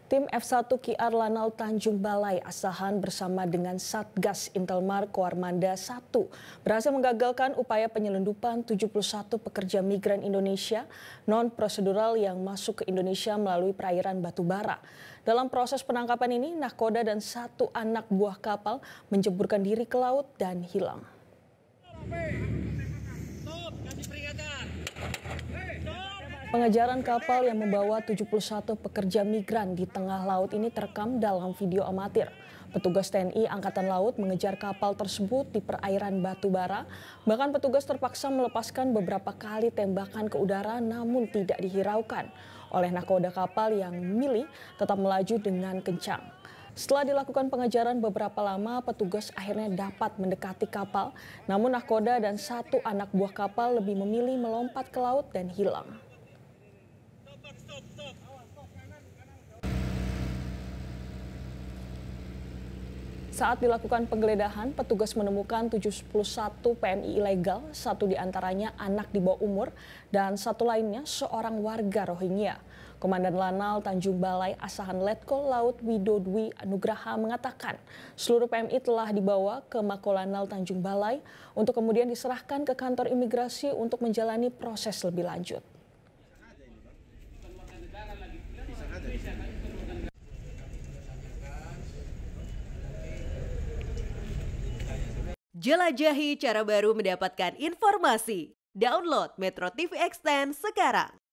Tim F1 Kiar Lanal Tanjung Balai Asahan bersama dengan Satgas Intelmar Koarmada 1 berhasil menggagalkan upaya penyelundupan 71 pekerja migran Indonesia non-prosedural yang masuk ke Indonesia melalui perairan Batubara. Dalam proses penangkapan ini, nahkoda dan satu anak buah kapal menjeburkan diri ke laut dan hilang. Pengejaran kapal yang membawa 71 pekerja migran di tengah laut ini terekam dalam video amatir. Petugas TNI Angkatan Laut mengejar kapal tersebut di perairan Batubara. Bahkan petugas terpaksa melepaskan beberapa kali tembakan ke udara namun tidak dihiraukan oleh nahkoda kapal yang milih tetap melaju dengan kencang. Setelah dilakukan pengejaran beberapa lama, petugas akhirnya dapat mendekati kapal. Namun nahkoda dan satu anak buah kapal lebih memilih melompat ke laut dan hilang. Saat dilakukan penggeledahan, petugas menemukan 71 PMI ilegal, satu diantaranya anak di bawah umur, dan satu lainnya seorang warga Rohingya. Komandan Lanal Tanjung Balai Asahan Letkol Laut Widodwi Anugraha mengatakan seluruh PMI telah dibawa ke Makolanal Tanjung Balai untuk kemudian diserahkan ke kantor imigrasi untuk menjalani proses lebih lanjut. Jelajahi cara baru mendapatkan informasi. Download Metro TV Extend sekarang.